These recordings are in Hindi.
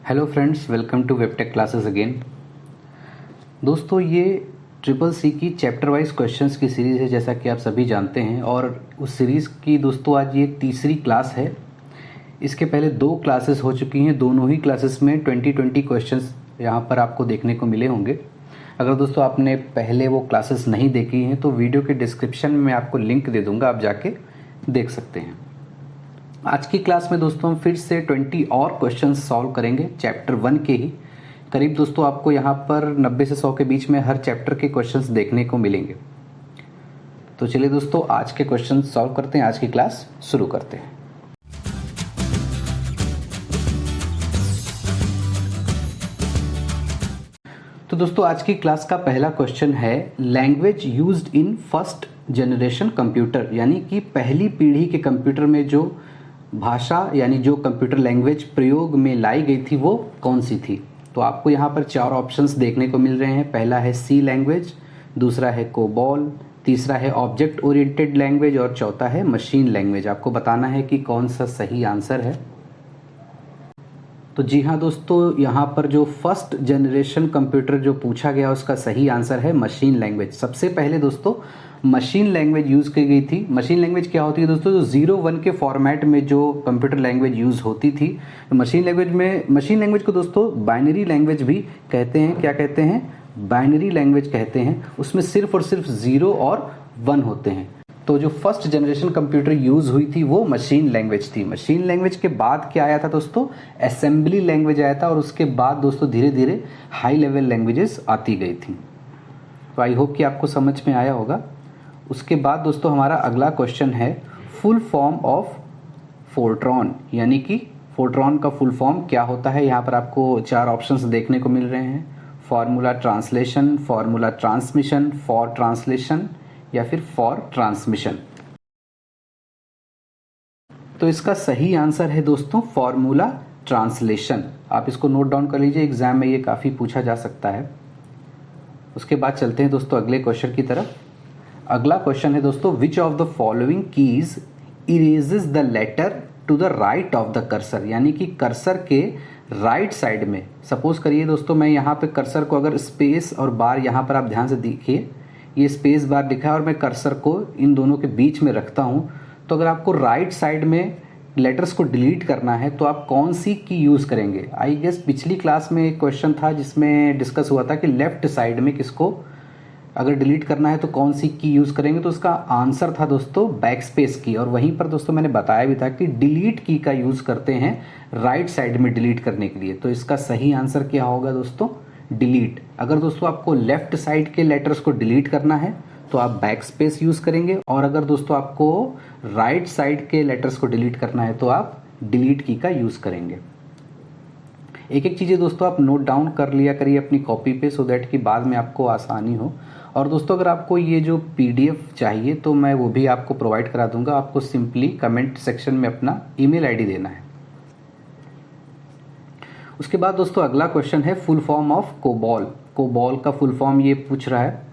हेलो फ्रेंड्स, वेलकम टू वेबटेक क्लासेस अगेन। दोस्तों, ये ट्रिपल सी की चैप्टर वाइज क्वेश्चंस की सीरीज़ है, जैसा कि आप सभी जानते हैं। और उस सीरीज़ की दोस्तों आज ये तीसरी क्लास है। इसके पहले 2 क्लासेस हो चुकी हैं। दोनों ही क्लासेस में 20-20 क्वेश्चंस यहाँ पर आपको देखने को मिले होंगे। अगर दोस्तों आपने पहले वो क्लासेस नहीं देखी हैं तो वीडियो के डिस्क्रिप्शन में मैं आपको लिंक दे दूँगा, आप जाके देख सकते हैं। आज की क्लास में दोस्तों हम फिर से 20 और क्वेश्चंस सॉल्व करेंगे चैप्टर 1 के ही। करीब दोस्तों आपको यहाँ पर 90 से 100 के बीच में हर चैप्टर के क्वेश्चंस देखने को मिलेंगे। तो चलिए दोस्तों आज के क्वेश्चन सॉल्व करते हैं, आज की क्लास शुरू करते हैं। तो दोस्तों आज की क्लास का पहला क्वेश्चन है, language used in first generation computer, यानी कि पहली पीढ़ी के कंप्यूटर में जो भाषा यानी जो कंप्यूटर लैंग्वेज प्रयोग में लाई गई थी वो कौन सी थी। तो आपको यहाँ पर 4 ऑप्शंस देखने को मिल रहे हैं। पहला है सी लैंग्वेज, दूसरा है कोबॉल, तीसरा है ऑब्जेक्ट ओरिएंटेड लैंग्वेज और चौथा है मशीन लैंग्वेज। आपको बताना है कि कौन सा सही आंसर है। तो जी हाँ दोस्तों, यहाँ पर जो फर्स्ट जनरेशन कंप्यूटर जो पूछा गया उसका सही आंसर है मशीन लैंग्वेज। सबसे पहले दोस्तों मशीन लैंग्वेज यूज की गई थी। मशीन लैंग्वेज क्या होती है दोस्तों, जो 0-1 के फॉर्मेट में जो कंप्यूटर लैंग्वेज यूज होती थी। मशीन लैंग्वेज को दोस्तों बाइनरी लैंग्वेज भी कहते हैं। क्या कहते हैं? बाइनरी लैंग्वेज कहते हैं। उसमें सिर्फ और सिर्फ 0 और 1 होते हैं। तो जो फर्स्ट जनरेशन कंप्यूटर यूज हुई थी वो मशीन लैंग्वेज थी। मशीन लैंग्वेज के बाद क्या आया था दोस्तों? असेंबली लैंग्वेज आया था। और उसके बाद दोस्तों धीरे धीरे हाई लेवल लैंग्वेजेस आती गई थी। तो आई होप कि आपको समझ में आया होगा। उसके बाद दोस्तों हमारा अगला क्वेश्चन है, फुल फॉर्म ऑफ फोर्ट्रॉन, यानी कि फोर्ट्रॉन का फुल फॉर्म क्या होता है। यहाँ पर आपको 4 ऑप्शंस देखने को मिल रहे हैं, formula translation, formula transmission, for translation या फिर फॉर ट्रांसमिशन। तो इसका सही आंसर है दोस्तों फॉर्मूला ट्रांसलेशन। आप इसको नोट डाउन कर लीजिए, एग्जाम में ये काफी पूछा जा सकता है। उसके बाद चलते हैं दोस्तों अगले क्वेश्चन की तरफ। अगला क्वेश्चन है दोस्तों, which of the following keys erases the letter to the right of the cursor, यानी कि कर्सर के राइट साइड में। सपोज करिए दोस्तों मैं यहाँ पे कर्सर को अगर स्पेस और बार, यहाँ पर आप ध्यान से देखिए ये स्पेस बार दिखा है और मैं कर्सर को इन दोनों के बीच में रखता हूँ। तो अगर आपको राइट साइड में लेटर्स को डिलीट करना है तो आप कौन सी की यूज करेंगे। आई गेस पिछली क्लास में एक क्वेश्चन था जिसमें डिस्कस हुआ था कि लेफ्ट साइड में किसको अगर डिलीट करना है तो कौन सी की यूज करेंगे। तो उसका आंसर था दोस्तों बैक स्पेस की। और वहीं पर दोस्तों मैंने बताया भी था कि डिलीट की का यूज करते हैं राइट साइड में डिलीट करने के लिए। तो इसका सही आंसर क्या होगा दोस्तों? डिलीट। अगर दोस्तों आपको लेफ्ट साइड के लेटर्स को डिलीट करना है तो आप बैक स्पेस यूज करेंगे, और अगर दोस्तों आपको राइट साइड के लेटर्स को डिलीट करना है तो आप डिलीट की का यूज करेंगे। एक एक चीजें दोस्तों आप नोट डाउन कर लिया करिए अपनी कॉपी पे, सो दैट कि बाद में आपको आसानी हो। और दोस्तों अगर आपको ये जो पीडीएफ चाहिए तो मैं वो भी आपको प्रोवाइड करा दूंगा। आपको सिंपली कमेंट सेक्शन में अपना ईमेल आईडी देना है। उसके बाद दोस्तों अगला क्वेश्चन है, full form of COBOL. COBOL का फुल फॉर्म ये पूछ रहा है।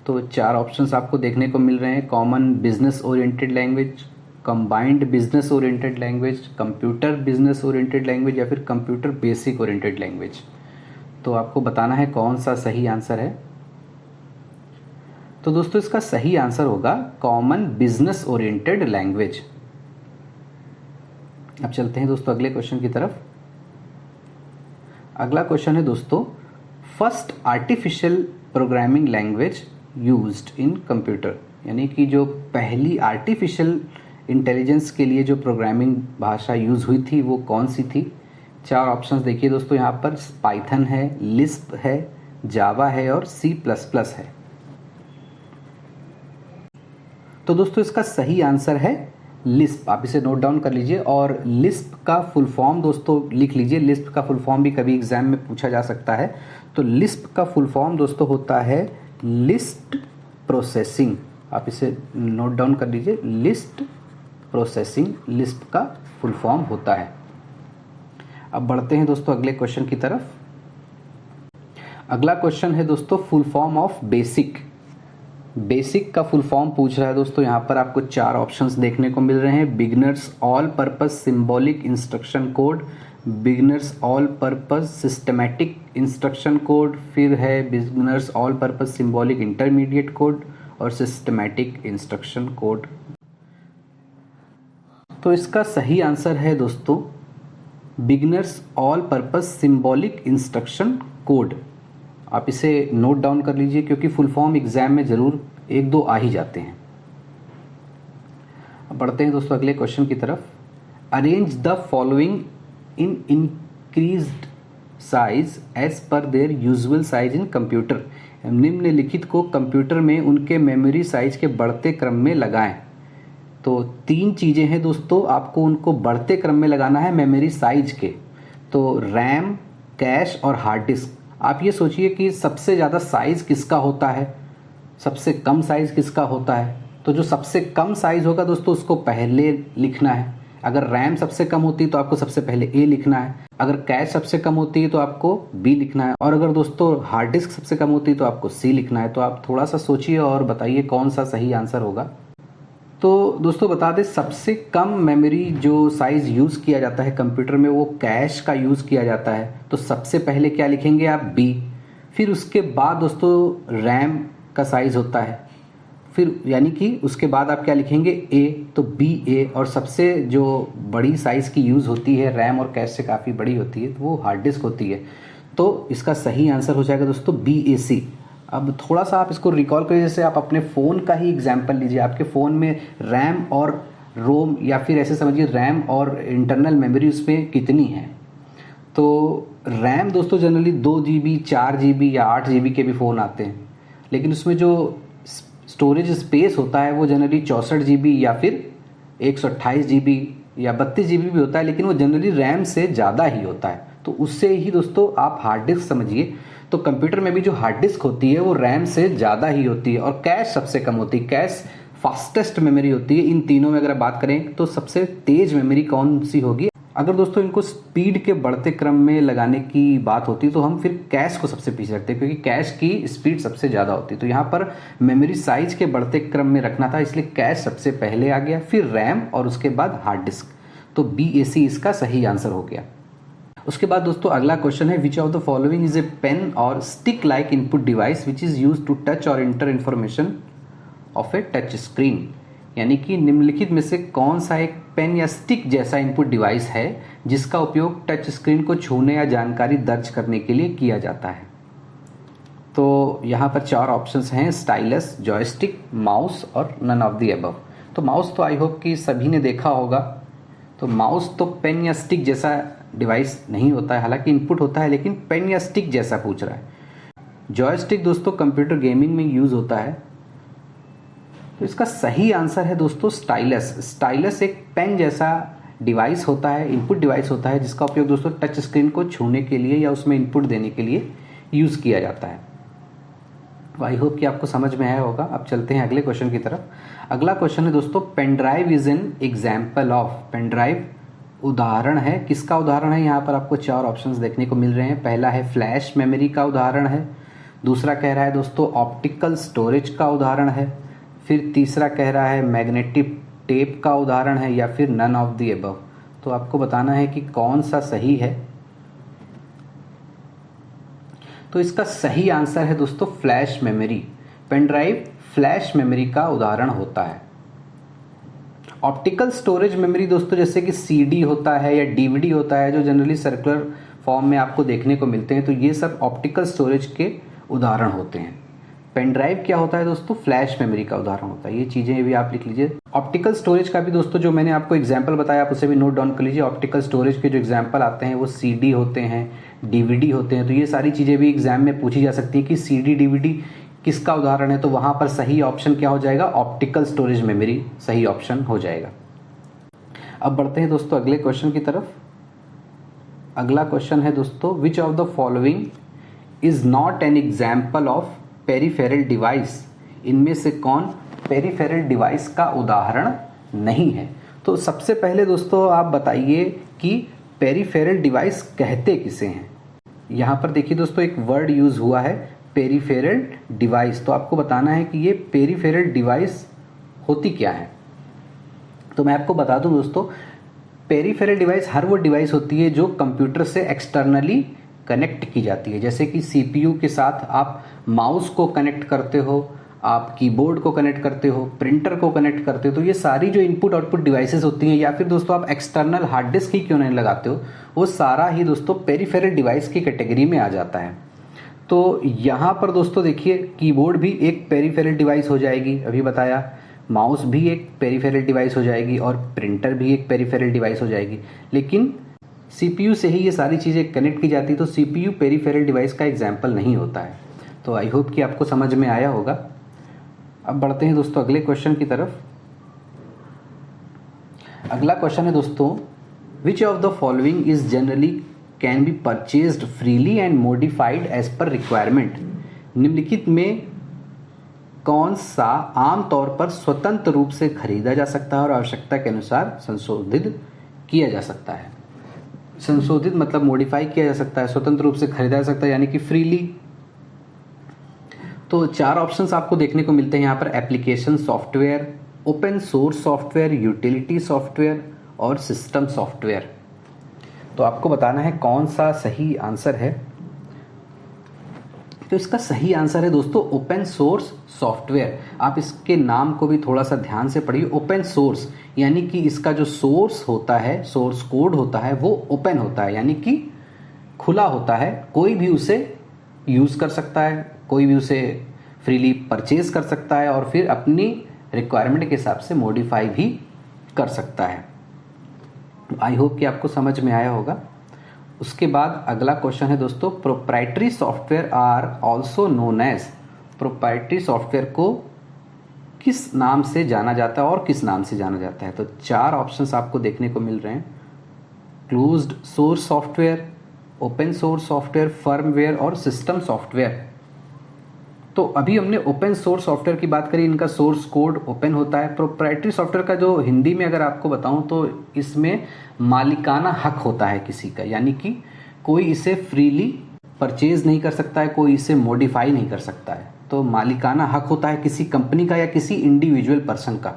तो 4 ऑप्शंस आपको देखने को मिल रहे हैं, common business oriented language, combined business oriented language, computer business oriented language या फिर कंप्यूटर बेसिक ओरिएंटेड लैंग्वेज। तो आपको बताना है कौन सा सही आंसर है। तो दोस्तों इसका सही आंसर होगा कॉमन बिजनेस ओरिएंटेड लैंग्वेज। अब चलते हैं दोस्तों अगले क्वेश्चन की तरफ। अगला क्वेश्चन है दोस्तों, first artificial programming language used in computer, यानी कि जो पहली आर्टिफिशियल इंटेलिजेंस के लिए जो प्रोग्रामिंग भाषा यूज हुई थी वो कौन सी थी। 4 ऑप्शंस देखिए दोस्तों, यहाँ पर पाइथन है, लिस्प है, जावा है और C++ है। तो दोस्तों इसका सही आंसर है लिस्प। आप इसे नोट डाउन कर लीजिए। और लिस्प का फुल फॉर्म दोस्तों लिख लीजिए। लिस्प का फुल फॉर्म भी कभी एग्जाम में पूछा जा सकता है। तो लिस्प का फुल फॉर्म दोस्तों होता है लिस्ट प्रोसेसिंग। आप इसे नोट डाउन कर लीजिए, लिस्ट प्रोसेसिंग लिस्प का फुल फॉर्म होता है। अब बढ़ते हैं दोस्तों अगले क्वेश्चन की तरफ। अगला क्वेश्चन है दोस्तों, full form of basic. Basic का फुल फॉर्म पूछ रहा है दोस्तों। यहाँ पर आपको 4 ऑप्शंस देखने को मिल रहे हैं, beginners all purpose symbolic instruction code, beginners all purpose systematic instruction code, फिर है beginners all purpose symbolic intermediate code और सिस्टमैटिक इंस्ट्रक्शन कोड। तो इसका सही आंसर है दोस्तों beginners all purpose symbolic instruction code. आप इसे नोट डाउन कर लीजिए क्योंकि फुल फॉर्म एग्जाम में ज़रूर एक दो आ ही जाते हैं। अब बढ़ते हैं दोस्तों अगले क्वेश्चन की तरफ। Arrange the following in increased size as per their usual size in computer. निम्नलिखित को कंप्यूटर में उनके मेमोरी साइज के बढ़ते क्रम में लगाएं। तो तीन चीज़ें हैं दोस्तों, आपको उनको बढ़ते क्रम में लगाना है मेमोरी साइज के। तो रैम, कैश और हार्ड डिस्क। आप ये सोचिए कि सबसे ज़्यादा साइज किसका होता है, सबसे कम साइज किसका होता है। तो जो सबसे कम साइज होगा दोस्तों उसको पहले लिखना है। अगर रैम सबसे कम होती है तो आपको सबसे पहले ए लिखना है, अगर कैश सबसे कम होती है तो आपको बी लिखना है, और अगर दोस्तों हार्ड डिस्क सबसे कम होती है तो आपको सी लिखना है। तो आप थोड़ा सा सोचिए और बताइए कौन सा सही आंसर होगा। तो दोस्तों बता दें सबसे कम मेमोरी जो साइज़ यूज़ किया जाता है कंप्यूटर में वो कैश का यूज़ किया जाता है। तो सबसे पहले क्या लिखेंगे आप, बी। फिर उसके बाद दोस्तों रैम का साइज़ होता है, फिर यानी कि उसके बाद आप क्या लिखेंगे, ए। तो बी ए। और सबसे जो बड़ी साइज़ की यूज़ होती है रैम और कैश से काफ़ी बड़ी होती है तो वो हार्ड डिस्क होती है। तो इसका सही आंसर हो जाएगा दोस्तों बी ए सी। अब थोड़ा सा आप इसको रिकॉल करिए, जैसे आप अपने फ़ोन का ही एग्जाम्पल लीजिए। आपके फ़ोन में रैम और रोम या फिर ऐसे समझिए रैम और इंटरनल मेमोरी उसमें कितनी है। तो रैम दोस्तों जनरली 2 GB 4 GB या 8 GB के भी फ़ोन आते हैं, लेकिन उसमें जो स्टोरेज स्पेस होता है वो जनरली 64 GB या फिर 128 GB या 32 GB भी होता है, लेकिन वो जनरली रैम से ज़्यादा ही होता है। तो उससे ही दोस्तों आप हार्ड डिस्क समझिए। तो कंप्यूटर में भी जो हार्ड डिस्क होती है वो रैम से ज़्यादा ही होती है, और कैश सबसे कम होती है। कैश फास्टेस्ट मेमोरी होती है। इन तीनों में अगर बात करें तो सबसे तेज मेमोरी कौन सी होगी। अगर दोस्तों इनको स्पीड के बढ़ते क्रम में लगाने की बात होती तो हम फिर कैश को सबसे पीछे रखते हैं, क्योंकि कैश की स्पीड सबसे ज़्यादा होती है। तो यहाँ पर मेमोरी साइज के बढ़ते क्रम में रखना था, इसलिए कैश सबसे पहले आ गया, फिर रैम और उसके बाद हार्ड डिस्क। तो BAC इसका सही आंसर हो गया। उसके बाद दोस्तों अगला क्वेश्चन है, which of the following is a pen और stick like input device which is use to touch और enter information of a touch screen. यानी कि निम्नलिखित में से कौन सा एक पेन या स्टिक जैसा इनपुट डिवाइस है जिसका उपयोग टच स्क्रीन को छूने या जानकारी दर्ज करने के लिए किया जाता है। तो यहाँ पर 4 ऑप्शंस हैं, स्टाइलस, जॉयस्टिक, माउस और नन ऑफ द अबव। तो माउस तो आई होप कि सभी ने देखा होगा। तो माउस तो पेन या स्टिक जैसा डिवाइस नहीं होता है, हालांकि इनपुट होता है, लेकिन पेन या स्टिक जैसा पूछ रहा है। जॉयस्टिक दोस्तों कंप्यूटर गेमिंग में यूज होता है। तो इसका सही आंसर है दोस्तों स्टाइलस। स्टाइलस एक पेन जैसा डिवाइस होता है, इनपुट डिवाइस होता है, जिसका उपयोग दोस्तों टच स्क्रीन को छूने के लिए या उसमें इनपुट देने के लिए यूज किया जाता है। आई होप कि आपको समझ में आया होगा। अब चलते हैं अगले क्वेश्चन की तरफ। अगला क्वेश्चन है दोस्तों, pen drive is an example of. Pen drive उदाहरण है, किसका उदाहरण है। यहाँ पर आपको 4 ऑप्शंस देखने को मिल रहे हैं। पहला है फ्लैश मेमोरी का उदाहरण है, दूसरा कह रहा है दोस्तों ऑप्टिकल स्टोरेज का उदाहरण है, फिर तीसरा कह रहा है मैग्नेटिक टेप का उदाहरण है, या फिर नन ऑफ द अबव। तो आपको बताना है कि कौन सा सही है। तो इसका सही आंसर है दोस्तों flash memory. Pen drive flash memory का उदाहरण होता है। ऑप्टिकल स्टोरेज मेमोरी दोस्तों जैसे कि CD होता है या DVD होता है, जो जनरली सर्कुलर फॉर्म में आपको देखने को मिलते हैं, तो ये सब ऑप्टिकल स्टोरेज के उदाहरण होते हैं। पेन ड्राइव क्या होता है दोस्तों, फ्लैश मेमोरी का उदाहरण होता है। ये चीज़ें भी आप लिख लीजिए। ऑप्टिकल स्टोरेज का भी दोस्तों जो मैंने आपको एग्जाम्पल बताया आप उसे भी नोट डाउन कर लीजिए। ऑप्टिकल स्टोरेज के जो एग्जाम्पल आते हैं वो CD होते हैं, DVD होते हैं। तो ये सारी चीज़ें भी एग्जाम में पूछी जा सकती है कि CD DVD किसका उदाहरण है। तो वहाँ पर सही ऑप्शन क्या हो जाएगा, ऑप्टिकल स्टोरेज मेमोरी सही ऑप्शन हो जाएगा। अब बढ़ते हैं दोस्तों अगले क्वेश्चन की तरफ। अगला क्वेश्चन है दोस्तों, which of the following is not an example of peripheral device. इनमें से कौन पेरिफेरल डिवाइस का उदाहरण नहीं है। तो सबसे पहले दोस्तों आप बताइए कि पेरिफेरल डिवाइस कहते किसे हैं। यहाँ पर देखिए दोस्तों एक वर्ड यूज हुआ है पेरिफेरल डिवाइस। तो आपको बताना है कि ये पेरिफेरल डिवाइस होती क्या है। तो मैं आपको बता दूं दोस्तों, पेरिफेरल डिवाइस हर वो डिवाइस होती है जो कंप्यूटर से एक्सटर्नली कनेक्ट की जाती है। जैसे कि सीपीयू के साथ आप माउस को कनेक्ट करते हो, आप कीबोर्ड को कनेक्ट करते हो, प्रिंटर को कनेक्ट करते हो। तो ये सारी जो इनपुट आउटपुट डिवाइसेस होती हैं, या फिर दोस्तों आप एक्सटर्नल हार्ड डिस्क ही क्यों नहीं लगाते हो, वो सारा ही दोस्तों पेरिफेरल डिवाइस की कैटेगरी में आ जाता है। तो यहाँ पर दोस्तों देखिए, कीबोर्ड भी एक पेरिफेरल डिवाइस हो जाएगी, अभी बताया, माउस भी एक पेरिफेरल डिवाइस हो जाएगी और प्रिंटर भी एक पेरिफेरल डिवाइस हो जाएगी। लेकिन सीपीयू से ही ये सारी चीज़ें कनेक्ट की जाती है, तो सीपीयू पेरिफेरल डिवाइस का एग्जाम्पल नहीं होता है। तो आई होप कि आपको समझ में आया होगा। अब बढ़ते हैं दोस्तों अगले क्वेश्चन की तरफ। अगला क्वेश्चन है दोस्तों, which of the following is generally can be purchased freely and modified as per requirement. निम्नलिखित में कौन सा आमतौर पर स्वतंत्र रूप से खरीदा जा सकता है और आवश्यकता के अनुसार संशोधित किया जा सकता है। संशोधित मतलब मॉडिफाई किया जा सकता है, स्वतंत्र रूप से खरीदा जा सकता है यानी कि फ्रीली। तो 4 ऑप्शंस आपको देखने को मिलते हैं यहाँ पर, application software, open source software, utility software और सिस्टम सॉफ्टवेयर। तो आपको बताना है कौन सा सही आंसर है। तो इसका सही आंसर है दोस्तों ओपन सोर्स सॉफ्टवेयर। आप इसके नाम को भी थोड़ा सा ध्यान से पढ़िए। ओपन सोर्स यानी कि इसका जो सोर्स होता है, सोर्स कोड होता है, वो ओपन होता है यानी कि खुला होता है, कोई भी उसे यूज कर सकता है, कोई भी उसे फ्रीली परचेज कर सकता है और फिर अपनी रिक्वायरमेंट के हिसाब से मॉडिफाई भी कर सकता है। आई होप कि आपको समझ में आया होगा। उसके बाद अगला क्वेश्चन है दोस्तों, proprietary software are also known as. Proprietary software को किस नाम से जाना जाता है और किस नाम से जाना जाता है। तो 4 ऑप्शंस आपको देखने को मिल रहे हैं, closed source software, open source software, firmware और सिस्टम सॉफ्टवेयर। तो अभी हमने ओपन सोर्स सॉफ्टवेयर की बात करी, इनका सोर्स कोड ओपन होता है। प्रोप्राइटरी सॉफ्टवेयर का जो हिंदी में अगर आपको बताऊं तो इसमें मालिकाना हक होता है किसी का, यानी कि कोई इसे फ्रीली परचेज नहीं कर सकता है, कोई इसे मॉडिफाई नहीं कर सकता है। तो मालिकाना हक होता है किसी कंपनी का या किसी इंडिविजुअल पर्सन का।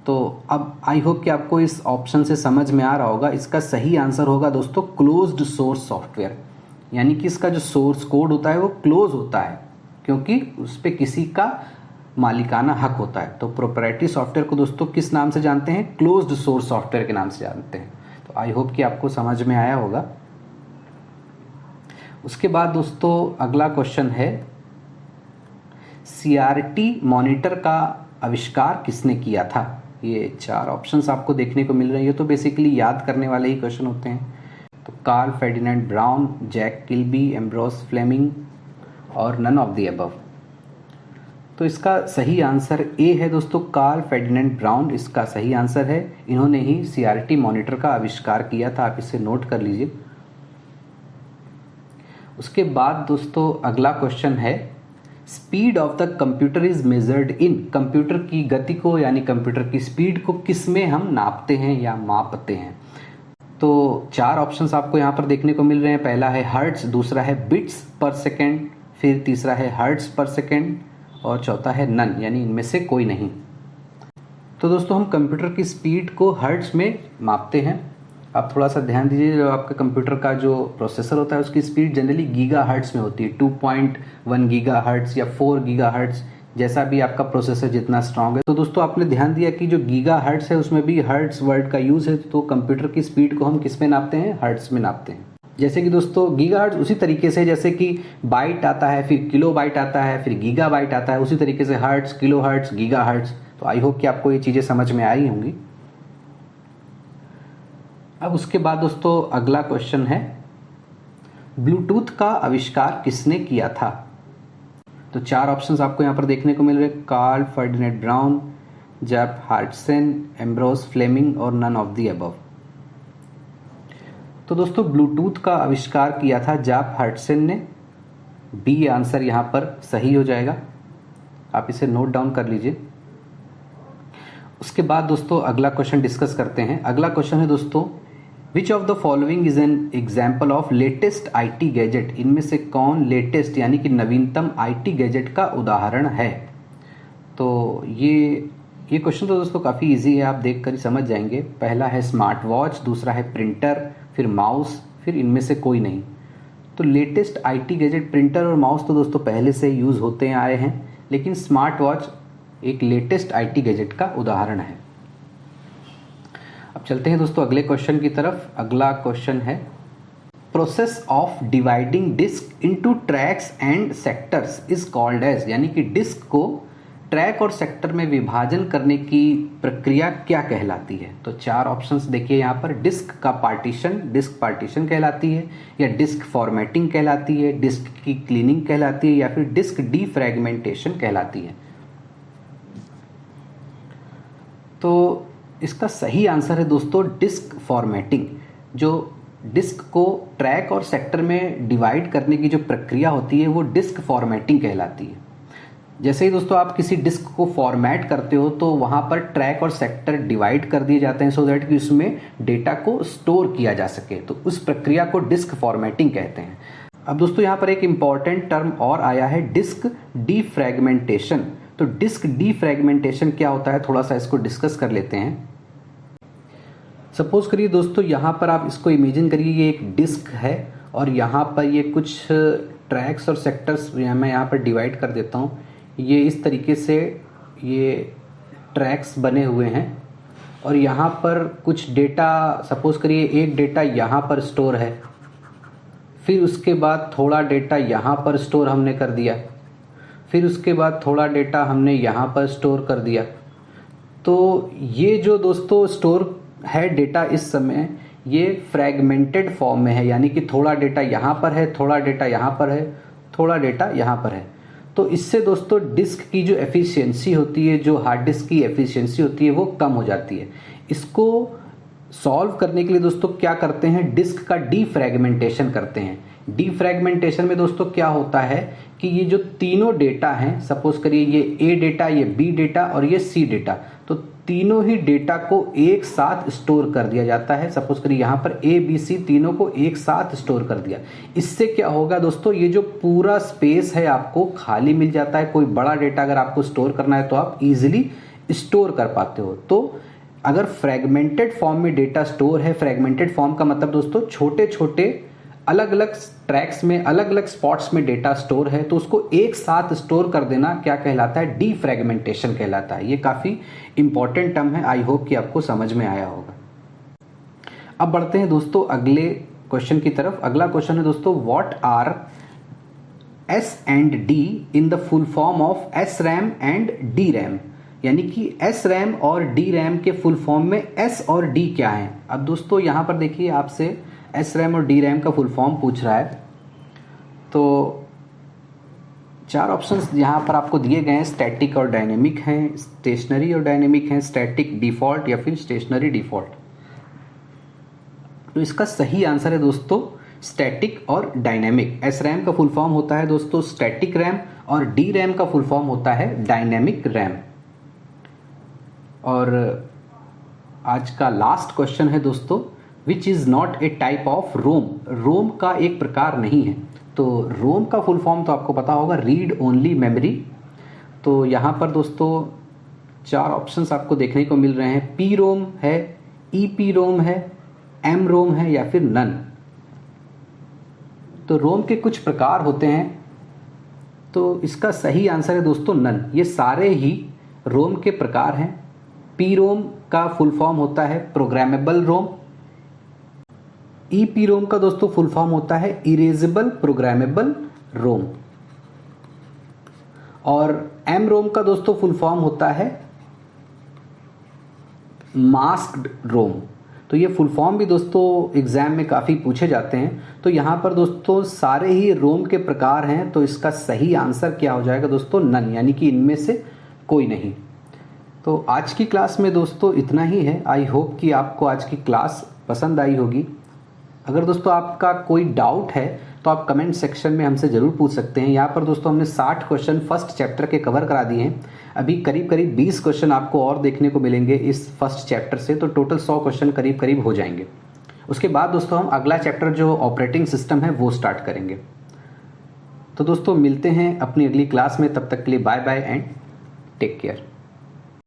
तो अब आई होप कि आपको इस ऑप्शन से समझ में आ रहा होगा। इसका सही आंसर होगा दोस्तों क्लोज्ड सोर्स सॉफ्टवेयर, यानी कि इसका जो सोर्स कोड होता है वो क्लोज होता है क्योंकि उस पर किसी का मालिकाना हक होता है। तो प्रोप्राइटरी सॉफ्टवेयर को दोस्तों किस नाम से जानते हैं, क्लोज्ड सोर्स सॉफ्टवेयर के नाम से जानते हैं। तो आई होप कि आपको समझ में आया होगा। उसके बाद दोस्तों अगला क्वेश्चन है, सीआरटी मॉनिटर का आविष्कार किसने किया था। ये 4 ऑप्शंस आपको देखने को मिल रहे हैं। ये तो बेसिकली याद करने वाले ही क्वेश्चन होते हैं। तो Karl Ferdinand Braun, Jack Kilby, Ambrose Fleming और नन ऑफ द अबव। तो इसका सही आंसर ए है दोस्तों, कार्ल फर्डिनेंड ब्राउन इसका सही आंसर है। इन्होंने ही सीआरटी मॉनिटर का आविष्कार किया था, आप इसे नोट कर लीजिए। उसके बाद दोस्तों अगला क्वेश्चन है, speed of the computer is measured in. Computer की गति को यानी कंप्यूटर की स्पीड को किस में हम नापते हैं या मापते हैं। तो 4 ऑप्शंस आपको यहाँ पर देखने को मिल रहे हैं। पहला है हर्ट्ज, दूसरा है बिट्स पर सेकेंड, फिर तीसरा है हर्ट्ज पर सेकेंड और चौथा है नन, यानी इनमें से कोई नहीं। तो दोस्तों हम कंप्यूटर की स्पीड को हर्ट्ज में मापते हैं। आप थोड़ा सा ध्यान दीजिए, जो आपका कंप्यूटर का जो प्रोसेसर होता है उसकी स्पीड जनरली गीगा हर्ट्ज में होती है, 2.1 गीगा हर्ट्ज या 4 गीगा हर्ट्ज, जैसा भी आपका प्रोसेसर जितना स्ट्रांग है। तो दोस्तों आपने ध्यान दिया कि जो गीगा हर्ट्ज है उसमें भी हर्ट्ज वर्ड का यूज है। तो कंप्यूटर की स्पीड को हम किस में नापते हैं, हर्ट्ज में नापते हैं। जैसे कि दोस्तों गीगा हर्ट्ज उसी तरीके से जैसे कि बाइट आता है, फिर किलो बाइट आता है, फिर गीगा बाइट आता है, उसी तरीके से hertz, kilo hertz, giga hertz. तो आई होप कि आपको ये चीजें समझ में आई होंगी। अब उसके बाद दोस्तों अगला क्वेश्चन है, ब्लूटूथ का आविष्कार किसने किया था। तो 4 ऑप्शंस आपको यहाँ पर देखने को मिल रहे हैं, Karl Ferdinand Braun, Jeff Hartson, Ambrose Fleming और नन ऑफ द अबव। तो दोस्तों ब्लूटूथ का आविष्कार किया था जेफ हार्टसन ने। बी आंसर यहाँ पर सही हो जाएगा, आप इसे नोट डाउन कर लीजिए। उसके बाद दोस्तों अगला क्वेश्चन डिस्कस करते हैं। अगला क्वेश्चन है दोस्तों, which of the following is an example of latest IT gadget. इनमें से कौन लेटेस्ट यानी कि नवीनतम आईटी गैजेट का उदाहरण है। तो ये ये क्वेश्चन तो दोस्तों काफ़ी इजी है, आप देख कर ही समझ जाएंगे। पहला है स्मार्ट वॉच, दूसरा है प्रिंटर, फिर माउस, फिर इनमें से कोई नहीं। तो लेटेस्ट आईटी गैजेट प्रिंटर और माउस तो दोस्तों पहले से यूज़ होते आए हैं, लेकिन स्मार्ट वॉच एक लेटेस्ट आईटी गैजेट का उदाहरण है। अब चलते हैं दोस्तों अगले क्वेश्चन की तरफ। अगला क्वेश्चन है process of dividing disk into tracks and sectors is called as, यानी कि डिस्क को ट्रैक और सेक्टर में विभाजन करने की प्रक्रिया क्या कहलाती है। तो चार ऑप्शंस देखिए यहाँ पर। डिस्क का पार्टीशन, डिस्क पार्टीशन कहलाती है, या डिस्क फॉर्मेटिंग कहलाती है, डिस्क की क्लीनिंग कहलाती है, या फिर डिस्क डीफ्रैगमेंटेशन कहलाती है। तो इसका सही आंसर है दोस्तों डिस्क फॉर्मेटिंग। जो डिस्क को ट्रैक और सेक्टर में डिवाइड करने की जो प्रक्रिया होती है वो डिस्क फॉर्मेटिंग कहलाती है। जैसे ही दोस्तों आप किसी डिस्क को फॉर्मेट करते हो तो वहाँ पर ट्रैक और सेक्टर डिवाइड कर दिए जाते हैं सो दैट कि उसमें डेटा को स्टोर किया जा सके, तो उस प्रक्रिया को डिस्क फॉर्मेटिंग कहते हैं। अब दोस्तों यहाँ पर एक इम्पॉर्टेंट टर्म और आया है डिस्क डीफ्रैगमेंटेशन। तो डिस्क डीफ्रैगमेंटेशन क्या होता है, थोड़ा सा इसको डिस्कस कर लेते हैं। सपोज करिए दोस्तों यहाँ पर आप इसको इमेजिन करिए, ये एक डिस्क है और यहाँ पर ये कुछ ट्रैक्स और सेक्टर्स मैं यहाँ पर डिवाइड कर देता हूँ। ये इस तरीके से ये ट्रैक्स बने हुए हैं और यहाँ पर कुछ डेटा, सपोज करिए एक डेटा यहाँ पर स्टोर है, फिर उसके बाद थोड़ा डेटा यहाँ पर स्टोर हमने कर दिया, फिर उसके बाद थोड़ा डेटा हमने यहाँ पर स्टोर कर दिया। तो ये जो दोस्तों स्टोर है डेटा इस समय ये फ्रैगमेंटेड फॉर्म में है, यानी कि थोड़ा डेटा यहाँ पर है, थोड़ा डेटा यहाँ पर है, थोड़ा डेटा यहाँ पर है। तो इससे दोस्तों डिस्क की जो एफिशिएंसी होती है, जो हार्ड डिस्क की एफिशिएंसी होती है वो कम हो जाती है। इसको सॉल्व करने के लिए दोस्तों क्या करते हैं, डिस्क का डीफ्रैगमेंटेशन करते हैं। डीफ्रैगमेंटेशन में दोस्तों क्या होता है कि ये जो तीनों डेटा हैं, सपोज करिए ये ए डेटा, ये बी डेटा और ये सी डेटा, तो तीनों ही डेटा को एक साथ स्टोर कर दिया जाता है। सपोज करिए यहाँ पर ए बी सी तीनों को एक साथ स्टोर कर दिया। इससे क्या होगा दोस्तों, ये जो पूरा स्पेस है आपको खाली मिल जाता है। कोई बड़ा डेटा अगर आपको स्टोर करना है तो आप इजीली स्टोर कर पाते हो। तो अगर फ्रैगमेंटेड फॉर्म में डेटा स्टोर है, फ्रैगमेंटेड फॉर्म का मतलब दोस्तों छोटे छोटे अलग अलग ट्रैक्स में, अलग अलग स्पॉट्स में डेटा स्टोर है, तो उसको एक साथ स्टोर कर देना क्या कहलाता है, डीफ्रैगमेंटेशन कहलाता है। ये काफी इंपॉर्टेंट टर्म है, आई होप कि आपको समझ में आया होगा। अब बढ़ते हैं दोस्तों अगले क्वेश्चन की तरफ। अगला क्वेश्चन है दोस्तों what R S and D in the full form of S RAM and D RAM, यानी कि एस रैम और डी रैम के फुल फॉर्म में एस और डी क्या है। अब दोस्तों यहां पर देखिए आपसे एस रैम और डी रैम का फुल फॉर्म पूछ रहा है। तो चार ऑप्शंस यहाँ पर आपको दिए गए हैं, स्टैटिक और डायनेमिक हैं, स्टेशनरी और डायनेमिक हैं, स्टैटिक डिफॉल्ट या फिर स्टेशनरी डिफॉल्ट। तो इसका सही आंसर है दोस्तों स्टैटिक और डायनेमिक। एस रैम का फुल फॉर्म होता है दोस्तों स्टैटिक रैम और डी रैम का फुल फॉर्म होता है डायनेमिक रैम। और आज का लास्ट क्वेश्चन है दोस्तों which is not a type of ROM. ROM का एक प्रकार नहीं है। तो रोम का फुल फॉर्म तो आपको पता होगा, रीड ओनली मेमोरी। तो यहाँ पर दोस्तों चार ऑप्शंस आपको देखने को मिल रहे हैं, पी रोम है, ई पी रोम है, एम रोम है या फिर नन। तो रोम के कुछ प्रकार होते हैं, तो इसका सही आंसर है दोस्तों नन। ये सारे ही रोम के प्रकार हैं। पी रोम का फुल फॉर्म होता है प्रोग्रामेबल रोम, ई रोम का दोस्तों फुल फॉर्म होता है इरेजेबल प्रोग्रामेबल रोम, और एम रोम का दोस्तों फुल फॉर्म होता है मास्क्ड रोम। तो ये फुल फॉर्म भी दोस्तों एग्जाम में काफी पूछे जाते हैं। तो यहां पर दोस्तों सारे ही रोम के प्रकार हैं, तो इसका सही आंसर क्या हो जाएगा दोस्तों नन, यानी कि इनमें से कोई नहीं। तो आज की क्लास में दोस्तों इतना ही है। आई होप कि आपको आज की क्लास पसंद आई होगी। अगर दोस्तों आपका कोई डाउट है तो आप कमेंट सेक्शन में हमसे ज़रूर पूछ सकते हैं। यहाँ पर दोस्तों हमने 60 क्वेश्चन फर्स्ट चैप्टर के कवर करा दिए हैं। अभी करीब करीब 20 क्वेश्चन आपको और देखने को मिलेंगे इस फर्स्ट चैप्टर से, तो टोटल 100 क्वेश्चन करीब करीब हो जाएंगे। उसके बाद दोस्तों हम अगला चैप्टर जो ऑपरेटिंग सिस्टम है वो स्टार्ट करेंगे। तो दोस्तों मिलते हैं अपनी अगली क्लास में, तब तक के लिए bye bye and take care.